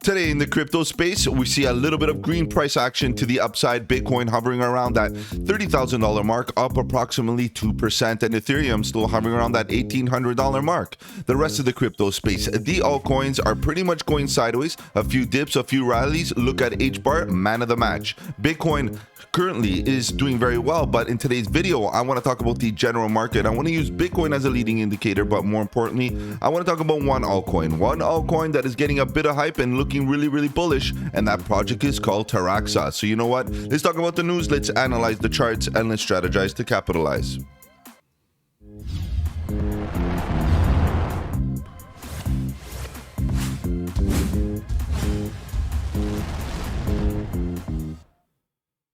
Today in the crypto space, we see a little bit of green price action to the upside. Bitcoin hovering around that $30,000 mark, up approximately 2%, and Ethereum still hovering around that $1,800 mark. The rest of the crypto space, the altcoins are pretty much going sideways. A few dips, a few rallies. Look at HBAR, man of the match. Bitcoin currently is doing very well, but in today's video, I want to talk about the general market. I want to use Bitcoin as a leading indicator, but more importantly, I want to talk about one altcoin that is getting a bit of hype and looking really bullish, and that project is called Taraxa. So you know what? Let's talk about the news, let's analyze the charts, and let's strategize to capitalize.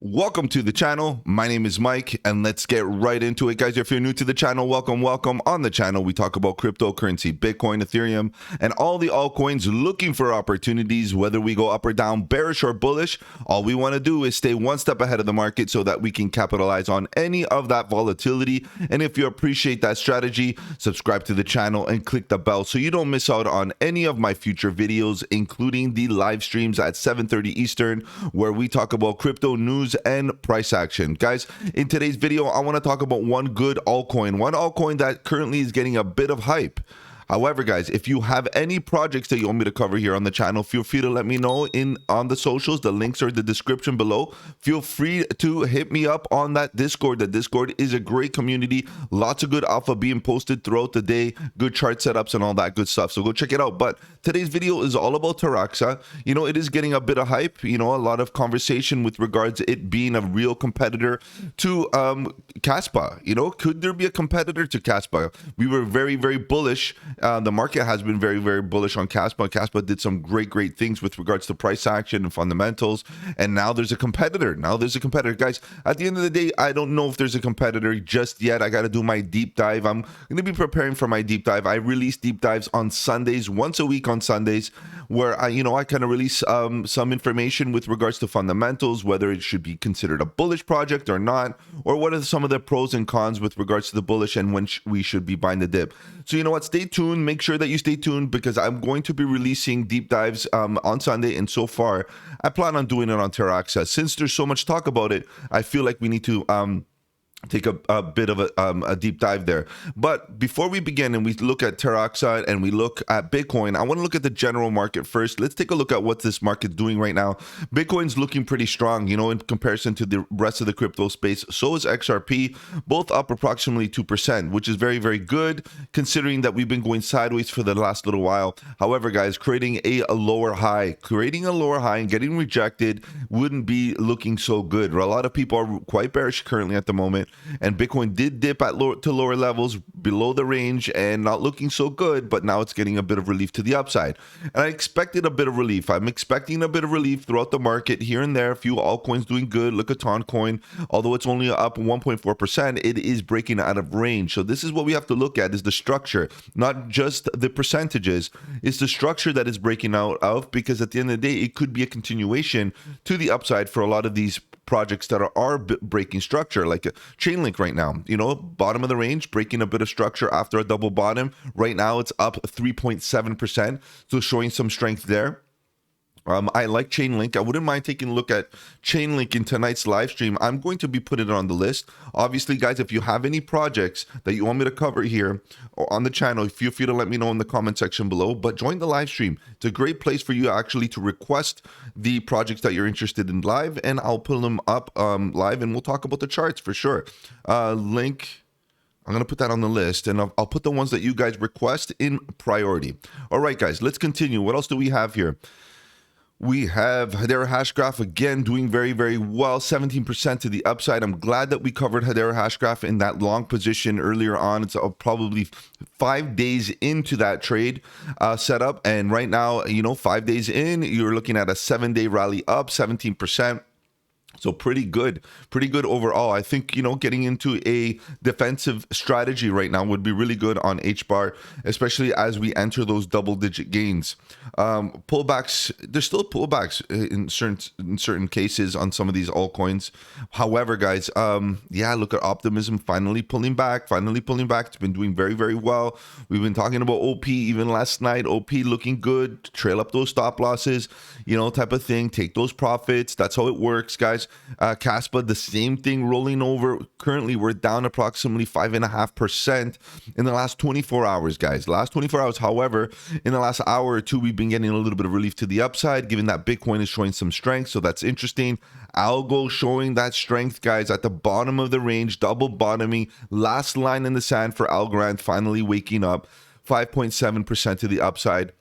Welcome to the channel. My name is Mike, and let's get right into it, guys. If you're new to the channel, welcome. On the channel, we talk about cryptocurrency, Bitcoin, Ethereum, and all the altcoins, looking for opportunities, whether we go up or down, bearish or bullish. All we want to do is stay one step ahead of the market so that we can capitalize on any of that volatility. And if you appreciate that strategy, subscribe to the channel and click the bell so you don't miss out on any of my future videos, including the live streams at 7:30 Eastern, where we talk about crypto news and price action. Guys, in today's video, I want to talk about one altcoin that currently is getting a bit of hype. However, guys, if you have any projects that you want me to cover here on the channel, feel free to let me know on the socials. The links are in the description below. Feel free to hit me up on that Discord. The Discord is a great community. Lots of good alpha being posted throughout the day, good chart setups and all that good stuff. So go check it out. But today's video is all about Taraxa. You know, it is getting a bit of hype. You know, a lot of conversation with regards to it being a real competitor to Kaspa. You know, could there be a competitor to Kaspa? We were very bullish. The market has been very bullish on Kaspa. Kaspa did some great things with regards to price action and fundamentals, and now there's a competitor. Guys, at the end of the day, I don't know if there's a competitor just yet. I got to do my deep dive. I'm going to be preparing for my deep dive. I release deep dives on Sundays, once a week on Sundays, where I kind of release some information with regards to fundamentals, whether it should be considered a bullish project or not, or what are some of the pros and cons with regards to the bullish and when we should be buying the dip. So you know what, stay tuned. Make sure that you stay tuned, because I'm going to be releasing deep dives on Sunday, and so far I plan on doing it on Taraxa. Since there's so much talk about it, I feel like we need to take a bit of a deep dive there. But before we begin and we look at Taraxa and we look at Bitcoin, I want to look at the general market first. Let's take a look at what this market's doing right now. Bitcoin's looking pretty strong, you know, in comparison to the rest of the crypto space. So is XRP, both up approximately 2%, which is very good, considering that we've been going sideways for the last little while. However, guys, creating a lower high and getting rejected wouldn't be looking so good. A lot of people are quite bearish currently at the moment, and Bitcoin did dip at lower levels below the range and not looking so good, but now it's getting a bit of relief to the upside. And I expected a bit of relief. I'm expecting a bit of relief throughout the market here and there. A few altcoins doing good. Look at Altcoin, although it's only up 1.4%, it is breaking out of range. So this is what we have to look at, is the structure, not just the percentages. It's the structure that is breaking out of, because at the end of the day, it could be a continuation to the upside for a lot of these projects that are breaking structure, like Chainlink right now, you know, bottom of the range, breaking a bit of structure after a double bottom. Right now it's up 3.7%, so showing some strength there. I like Chainlink. I wouldn't mind taking a look at Chainlink in tonight's live stream. I'm going to be putting it on the list. Obviously, guys, if you have any projects that you want me to cover here or on the channel, feel free to let me know in the comment section below. But join the live stream. It's a great place for you actually to request the projects that you're interested in live, and I'll pull them up live, and we'll talk about the charts for sure. Link. I'm going to put that on the list, and I'll put the ones that you guys request in priority. All right, guys, let's continue. What else do we have here? We have Hedera Hashgraph again doing very well, 17% to the upside. I'm glad that we covered Hedera Hashgraph in that long position earlier on. It's probably 5 days into that trade setup, and right now, you know, 5 days in, you're looking at a 7-day rally up 17%. So pretty good overall. I think, getting into a defensive strategy right now would be really good on H bar, especially as we enter those double-digit gains. Pullbacks, there's still pullbacks in certain cases on some of these altcoins. However, guys, yeah, look at Optimism finally pulling back. It's been doing very, very well. We've been talking about OP even last night. OP looking good. Trail up those stop losses, type of thing. Take those profits. That's how it works, guys. Caspa, the same thing, rolling over. Currently, we're down approximately 5.5% in the last 24 hours, guys. Last 24 hours. However, in the last hour or two, we've been getting a little bit of relief to the upside, given that Bitcoin is showing some strength. So that's interesting. Algo showing that strength, guys, at the bottom of the range, double bottoming. Last line in the sand for Algorand, finally waking up. 5.7% to the upside.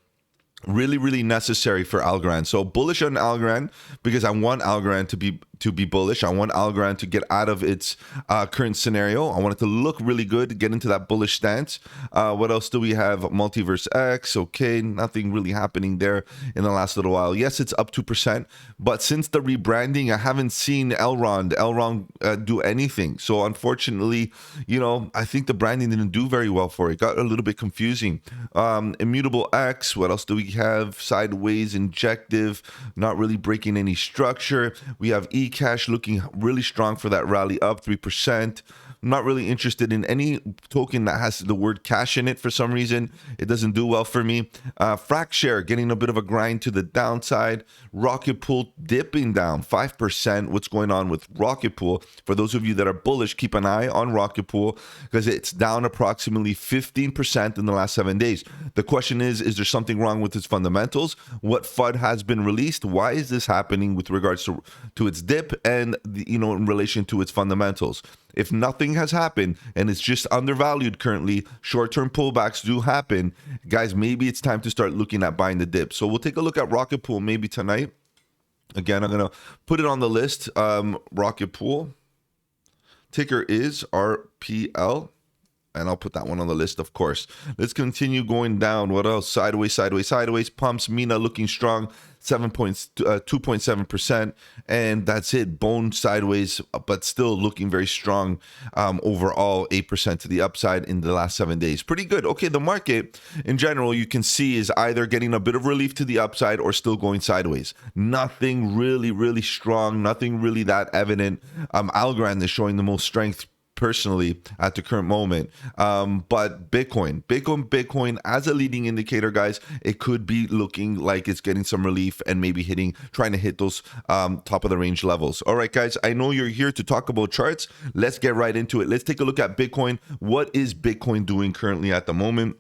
Really, really necessary for Algorand. So bullish on Algorand because I want Algorand to be bullish. I want Algorand to get out of its current scenario. I want it to look really good, get into that bullish stance. What else do we have? Multiverse X. Okay, nothing really happening there in the last little while. Yes, it's up 2%, but since the rebranding, I haven't seen Elrond do anything. So unfortunately, I think the branding didn't do very well for it. Got a little bit confusing. Immutable X. What else do we have? Sideways Injective, not really breaking any structure. We have eCash looking really strong for that rally, up 3%. I'm not really interested in any token that has the word cash in it for some reason. It doesn't do well for me. Fracshare getting a bit of a grind to the downside. Rocket Pool dipping down 5%. What's going on with Rocket Pool? For those of you that are bullish, keep an eye on Rocket Pool because it's down approximately 15% in the last 7 days. The question is there something wrong with its fundamentals? What FUD has been released? Why is this happening with regards to its dip and in relation to its fundamentals? If nothing has happened and it's just undervalued currently, short-term pullbacks do happen. Guys, maybe it's time to start looking at buying the dip. So we'll take a look at Rocket Pool maybe tonight. Again, I'm going to put it on the list. Rocket Pool. Ticker is RPL. And I'll put that one on the list, of course. Let's continue going down. What else? Sideways. Pumps. Mina looking strong. 2.7%. And that's it. Bone sideways, but still looking very strong. Overall, 8% to the upside in the last 7 days. Pretty good. Okay, the market in general, you can see, is either getting a bit of relief to the upside or still going sideways. Nothing really, really strong. Nothing really that evident. Algorand is showing the most strength personally at the current moment. But Bitcoin as a leading indicator, guys, it could be looking like it's getting some relief and maybe trying to hit those top of the range levels. All right, guys, I know you're here to talk about charts. Let's get right into it. Let's take a look at Bitcoin. What is Bitcoin doing currently at the moment?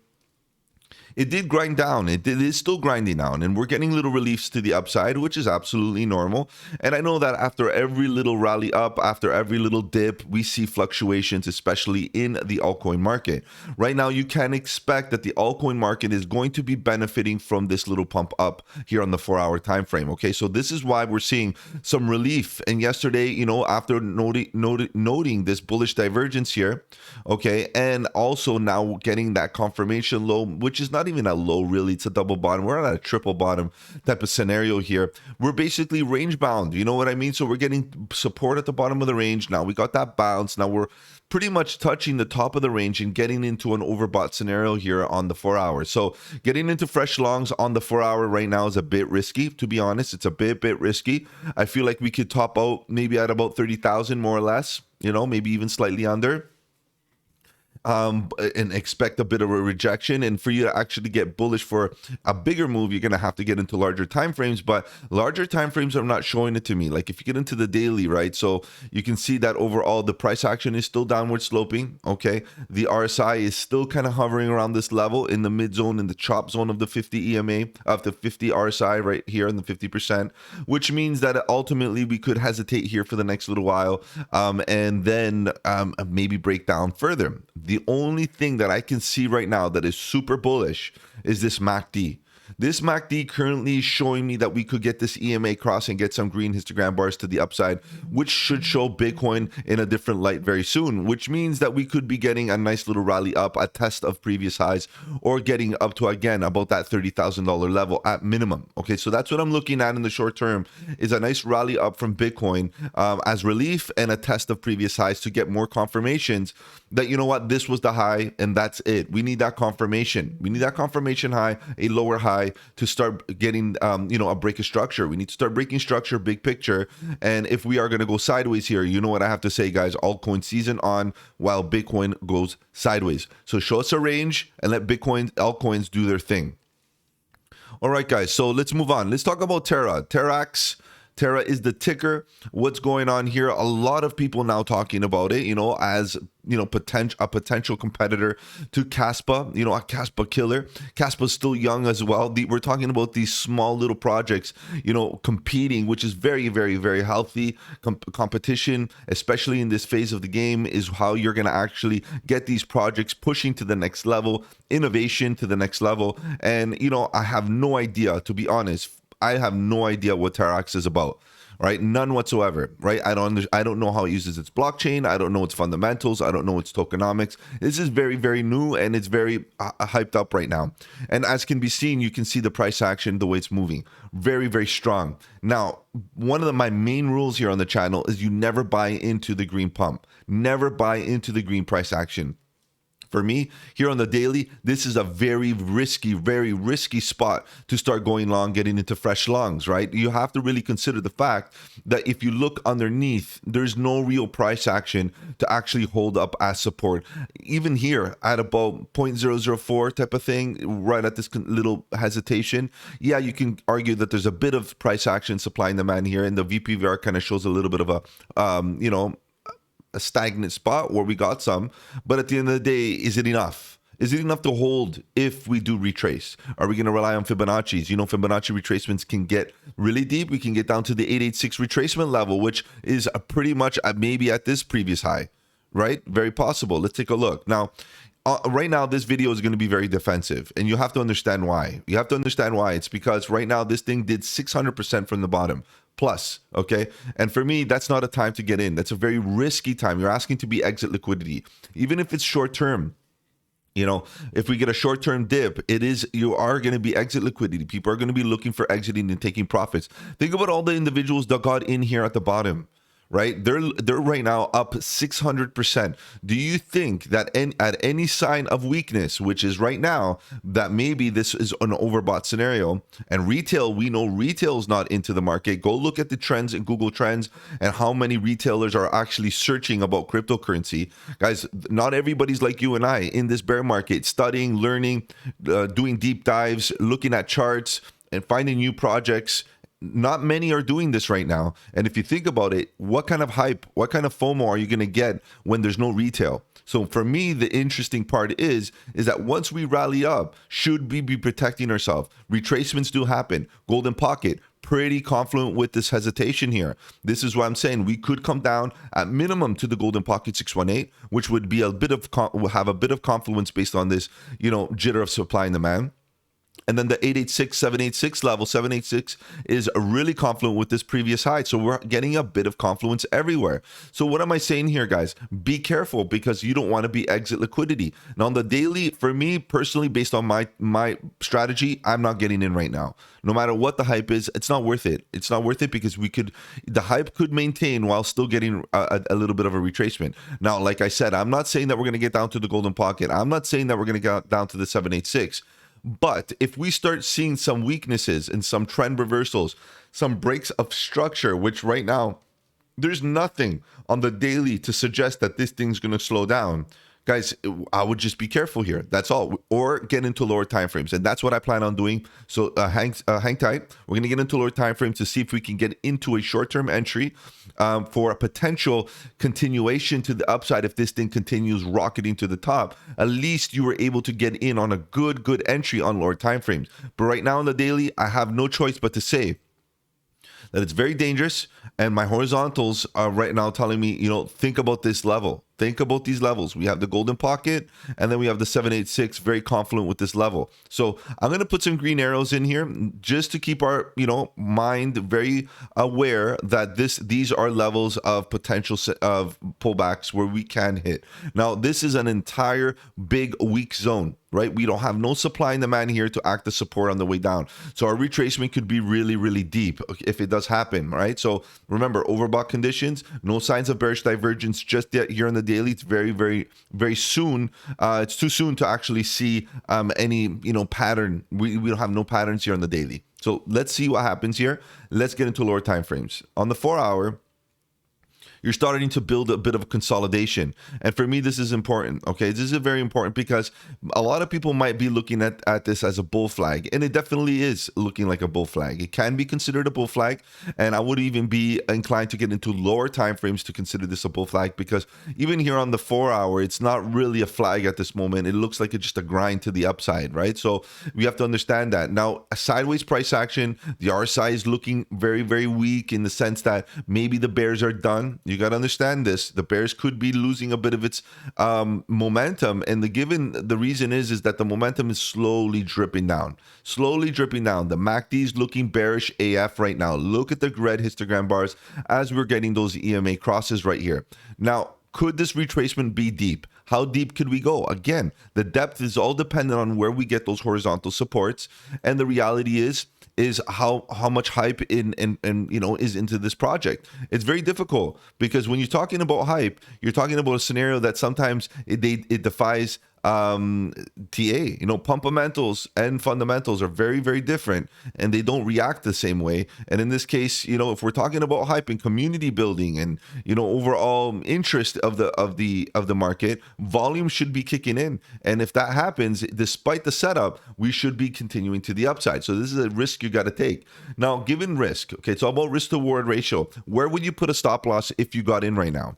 It did grind down. It is still grinding down, and we're getting little reliefs to the upside, which is absolutely normal. And I know that after every little rally up, after every little dip, we see fluctuations, especially in the altcoin market. Right now, you can expect that the altcoin market is going to be benefiting from this little pump up here on the 4-hour time frame. Okay, so this is why we're seeing some relief. And yesterday, after noting this bullish divergence here, okay, and also now getting that confirmation low, which is not even a low really, it's a double bottom. We're at a triple bottom type of scenario here. We're basically range bound, you know what I mean? So we're getting support at the bottom of the range. Now we got that bounce. Now we're pretty much touching the top of the range and getting into an overbought scenario here on the 4 hours. So getting into fresh longs on the 4 hour right now is a bit risky, to be honest. It's a bit risky. I feel like we could top out maybe at about 30,000 more or less, maybe even slightly under. And expect a bit of a rejection. And for you to actually get bullish for a bigger move, you're going to have to get into larger time frames. But larger time frames are not showing it to me. Like if you get into the daily, right? So you can see that overall the price action is still downward sloping. Okay, the RSI is still kind of hovering around this level in the mid zone, in the chop zone of the 50 EMA, of the 50 RSI right here in the 50%, which means that ultimately we could hesitate here for the next little while, and then maybe break down further. The only thing that I can see right now that is super bullish is this MACD. This MACD currently is showing me that we could get this EMA cross and get some green histogram bars to the upside, which should show Bitcoin in a different light very soon, which means that we could be getting a nice little rally up, a test of previous highs, or getting up to, again, about that $30,000 level at minimum. Okay, so that's what I'm looking at in the short term, is a nice rally up from Bitcoin as relief and a test of previous highs to get more confirmations that, you know what, this was the high and that's it. We need that confirmation. We need that confirmation high, a lower high, to start getting, a break of structure. We need to start breaking structure, big picture. And if we are going to go sideways here, you know what I have to say, guys, altcoin season on while Bitcoin goes sideways. So show us a range and let Bitcoin altcoins do their thing. All right, guys, so let's move on. Let's talk about Taraxa. Terra is the ticker. What's going on here? A lot of people now talking about it, as, a potential competitor to Kaspa, a Kaspa killer. Kaspa's still young as well. We're talking about these small little projects, competing, which is very, very, very healthy. Competition, especially in this phase of the game, is how you're going to actually get these projects pushing to the next level, innovation to the next level. And, I have no idea, to be honest. I have no idea what Taraxa is about, right? None whatsoever, right? I don't know how it uses its blockchain. I don't know its fundamentals. I don't know its tokenomics. This is very, very new, and it's very hyped up right now. And as can be seen, you can see the price action, the way it's moving. Very, very strong. Now, one of my main rules here on the channel is you never buy into the green pump. Never buy into the green price action. For me, here on the daily, this is a very risky spot to start going long, getting into fresh longs, right? You have to really consider the fact that if you look underneath, there's no real price action to actually hold up as support. Even here at about 0.004 type of thing, right at this little hesitation, yeah, you can argue that there's a bit of price action supply and demand here, and the VPVR kind of shows a little bit of a stagnant spot where we got some, but at the end of the day, is it enough? Is it enough to hold if we do retrace? Are we going to rely on Fibonacci's? Fibonacci retracements can get really deep. We can get down to the 886 retracement level, which is pretty much maybe at this previous high, right? Very possible. Let's take a look. Now, right now, this video is going to be very defensive, and you have to understand why. You have to understand why. It's because right now, this thing did 600% from the bottom. Plus, okay? And for me, that's not a time to get in. That's a very risky time. You're asking to be exit liquidity. Even if it's short term, if we get a short-term dip, you are going to be exit liquidity. People are going to be looking for exiting and taking profits. Think about all the individuals that got in here at the bottom, right? They're right now up 600%. Do you think that at any sign of weakness, which is right now, that maybe this is an overbought scenario? And retail, we know retail is not into the market. Go look at the trends in Google Trends and how many retailers are actually searching about cryptocurrency. Guys, not everybody's like you and I in this bear market, studying, learning, doing deep dives, looking at charts and finding new projects. Not many are doing this right now. And if you think about it, what kind of hype, what kind of FOMO are you going to get when there's no retail? So for me, the interesting part is that once we rally up, should we be protecting ourselves? Retracements do happen. Golden pocket, pretty confluent with this hesitation here. This is what I'm saying. We could come down at minimum to the golden pocket 618, which would be have a bit of confluence based on this, jitter of supply and demand. And then the 886, 786 level, 786 is really confluent with this previous high. So we're getting a bit of confluence everywhere. So what am I saying here, guys? Be careful, because you don't want to be exit liquidity. Now on the daily, for me personally, based on my strategy, I'm not getting in right now. No matter what the hype is, it's not worth it. It's not worth it because the hype could maintain while still getting a little bit of a retracement. Now, like I said, I'm not saying that we're going to get down to the golden pocket. I'm not saying that we're going to get down to the 786. But if we start seeing some weaknesses and some trend reversals, some breaks of structure, which right now, there's nothing on the daily to suggest that this thing's going to slow down. Guys, I would just be careful here. That's all. Or get into lower time frames. And that's what I plan on doing. So hang tight. We're going to get into lower time frames to see if we can get into a short-term entry for a potential continuation to the upside. If this thing continues rocketing to the top, at least you were able to get in on a good entry on lower time frames. But right now on the daily, I have no choice but to say that it's very dangerous, and my horizontals are right now telling me, think about this level. Think about these levels. We have the golden pocket, and then we have the 786, very confident with this level. So I'm going to put some green arrows in here just to keep our, mind very aware that these are levels of potential of pullbacks where we can hit. Now, this is an entire big weak zone, right? We don't have no supply and demand here to act as support on the way down. So our retracement could be really, really deep if it does happen, right? So remember, overbought conditions, no signs of bearish divergence just yet here on the daily. It's very, very, very soon. It's too soon to actually see any, pattern. We don't have no patterns here on the daily. So let's see what happens here. Let's get into lower time frames. On the 4-hour, you're starting to build a bit of a consolidation. And for me, this is important, okay? This is very important because a lot of people might be looking at this as a bull flag, and it definitely is looking like a bull flag. It can be considered a bull flag, and I would even be inclined to get into lower time frames to consider this a bull flag, because even here on the 4-hour, it's not really a flag at this moment. It looks like it's just a grind to the upside, right? So we have to understand that. Now, a sideways price action, the RSI is looking very, very weak in the sense that maybe the bears are done. You got to understand this. The bears could be losing a bit of its momentum, and the reason is that the momentum is slowly dripping down. The MACD is looking bearish AF right now. Look at the red histogram bars as we're getting those EMA crosses right here. Now, could this retracement be deep? How deep could we go? Again, the depth is all dependent on where we get those horizontal supports, and the reality is how much hype is into this project. It's very difficult because when you're talking about hype, you're talking about a scenario that sometimes it defies TA. Pumpamentals and fundamentals are very, very different, and they don't react the same way. And in this case, if we're talking about hype and community building and overall interest of the market, volume should be kicking in. And if that happens, despite the setup, we should be continuing to the upside. So this is a risk you got to take. Now, given risk, okay, it's all about risk to reward ratio. Where would you put a stop loss if you got in right now?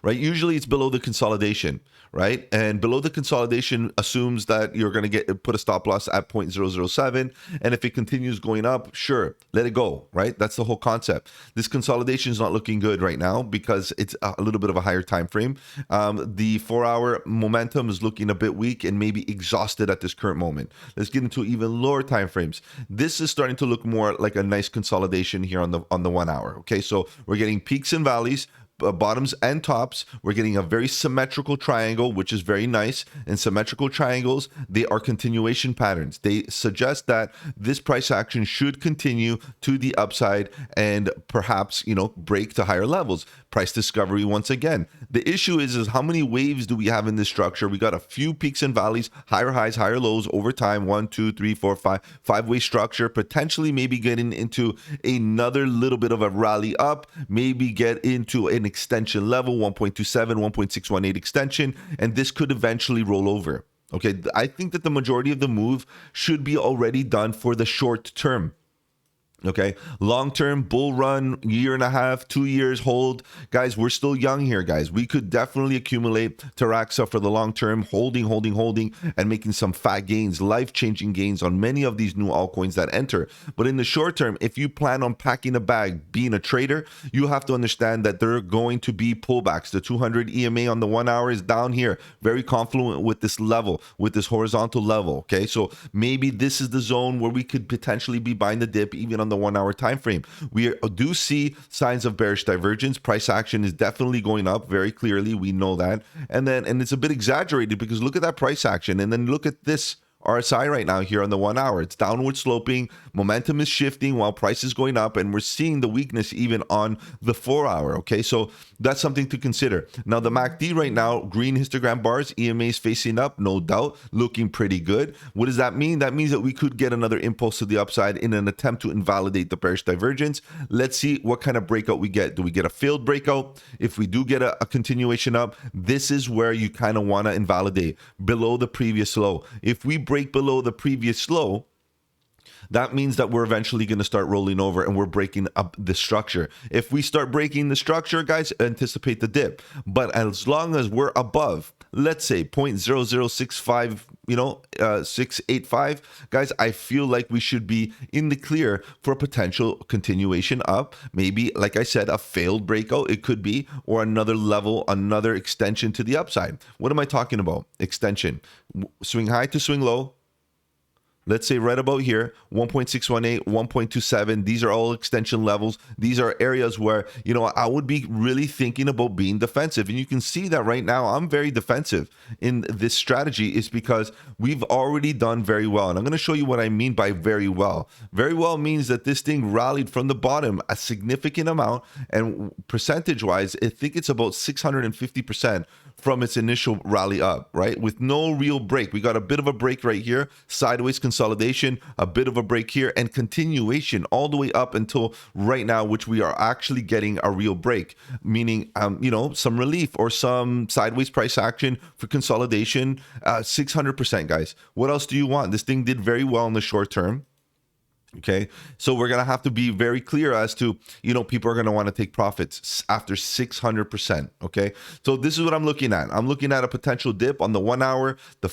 Right? Usually it's below the consolidation, right? And below the consolidation assumes that you're going to put a stop loss at 0.007. And if it continues going up, sure, let it go, right? That's the whole concept. This consolidation is not looking good right now because it's a little bit of a higher time frame. The 4-hour momentum is looking a bit weak and maybe exhausted at this current moment. Let's get into even lower time frames. This is starting to look more like a nice consolidation here on the 1-hour. Okay, so we're getting peaks and valleys, bottoms and tops. We're getting a very symmetrical triangle, which is very nice. And symmetrical triangles, they are continuation patterns. They suggest that this price action should continue to the upside and perhaps, break to higher levels. Price discovery once again. The issue is how many waves do we have in this structure? We got a few peaks and valleys, higher highs, higher lows over time. 1, 2, 3, 4, 5, 5-way structure. Potentially maybe getting into another little bit of a rally up. Maybe get into an extension level, 1.27, 1.618 extension, and this could eventually roll over. Okay, I think that the majority of the move should be already done for the short term. Okay, long-term bull run, 1.5 years, 2 years hold. Guys, we're still young here, guys. We could definitely accumulate Taraxa for the long term, holding, and making some fat gains, life-changing gains on many of these new altcoins that enter. But in the short term, if you plan on packing a bag, being a trader, you have to understand that there are going to be pullbacks. The 200 EMA on the 1-hour is down here, very confluent with this level, with this horizontal level. Okay, so maybe this is the zone where we could potentially be buying the dip even on the 1-hour time frame. We do see signs of bearish divergence. Price action is definitely going up very clearly. We know that. And it's a bit exaggerated because look at that price action. And then look at this RSI right now here on the 1-hour. It's downward sloping. Momentum is shifting while price is going up. And we're seeing the weakness even on the 4-hour. Okay, so that's something to consider. Now, the MACD right now, green histogram bars, EMA is facing up, no doubt, looking pretty good. What does that mean? That means that we could get another impulse to the upside in an attempt to invalidate the bearish divergence. Let's see what kind of breakout we get. Do we get a failed breakout? If we do get a continuation up, this is where you kind of want to invalidate below the previous low. If we break below the previous low, that means that we're eventually going to start rolling over and we're breaking up the structure. If we start breaking the structure, guys, anticipate the dip. But as long as we're above, let's say 0.0065, 685, guys, I feel like we should be in the clear for a potential continuation up. Maybe, like I said, a failed breakout, it could be, or another level, another extension to the upside. What am I talking about? Extension. Swing high to swing low. Let's say right about here, 1.618, 1.27. These are all extension levels. These are areas where, I would be really thinking about being defensive. And you can see that right now I'm very defensive in this strategy is because we've already done very well. And I'm going to show you what I mean by very well. Very well means that this thing rallied from the bottom a significant amount. And percentage-wise, I think it's about 650% from its initial rally up, right? With no real break. We got a bit of a break right here, sideways consolidation, a bit of a break here, and continuation all the way up until right now, which we are actually getting a real break, meaning, some relief or some sideways price action for consolidation, 600%, guys. What else do you want? This thing did very well in the short term. Okay, so we're going to have to be very clear as to, people are going to want to take profits after 600%. Okay, so this is what I'm looking at. I'm looking at a potential dip on the 1 hour. The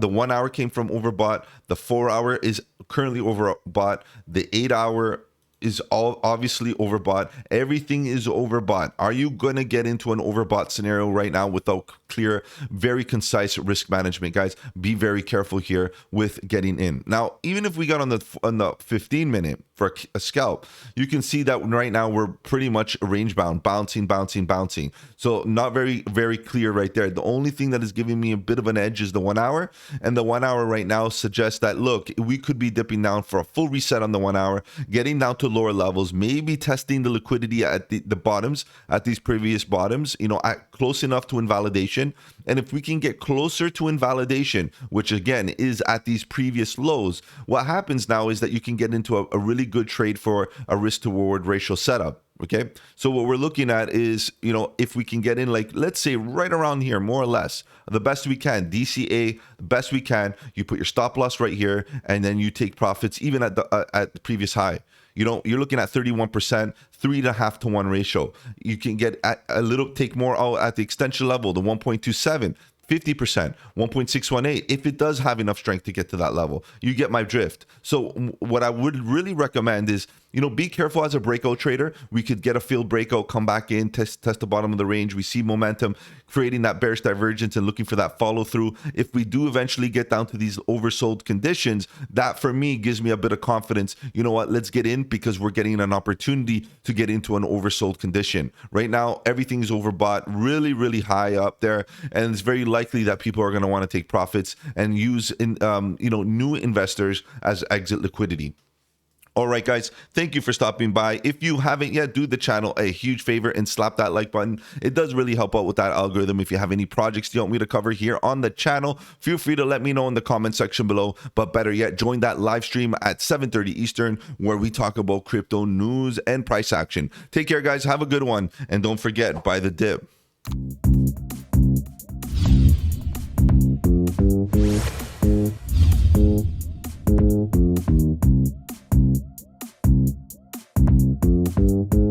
1 hour came from overbought. The 4 hour is currently overbought. The 8 hour is all obviously overbought. Everything is overbought. Are you going to get into an overbought scenario right now without clear, very concise risk management, guys? Be very careful here with getting in. Now, even if we got on the 15 minute for a scalp, you can see that right now we're pretty much range bound, bouncing. So not very, very clear right there. The only thing that is giving me a bit of an edge is the 1 hour, and the 1 hour right now suggests that, look, we could be dipping down for a full reset on the 1 hour, getting down to lower levels, maybe testing the liquidity at the bottoms, at these previous bottoms, at close enough to invalidation. And if we can get closer to invalidation, which again is at these previous lows, what happens now is that you can get into a really good trade for a risk to reward ratio setup. Okay, so what we're looking at is, if we can get in, like, let's say right around here, more or less, the best we can, DCA, the best we can, you put your stop loss right here, and then you take profits even at the previous high. You're looking at 31%, 3.5 to 1 ratio. You can get take more out at the extension level, the 1.27. 50%, 1.618, if it does have enough strength to get to that level. You get my drift. So what I would really recommend is, be careful as a breakout trader. We could get a failed breakout, come back in, test the bottom of the range. We see momentum, creating that bearish divergence and looking for that follow through. If we do eventually get down to these oversold conditions, that for me gives me a bit of confidence. You know what? Let's get in because we're getting an opportunity to get into an oversold condition. Right now, everything is overbought, really, really high up there, and it's very likely that people are going to want to take profits and use new investors as exit liquidity. All right, guys, thank you for stopping by. If you haven't yet, do the channel a huge favor and slap that like button. It does really help out with that algorithm. If you have any projects you want me to cover here on the channel, feel free to let me know in the comment section below. But better yet, join that live stream at 7:30 Eastern where we talk about crypto news and price action. Take care, guys. Have a good one. And don't forget, buy the dip. Thank you.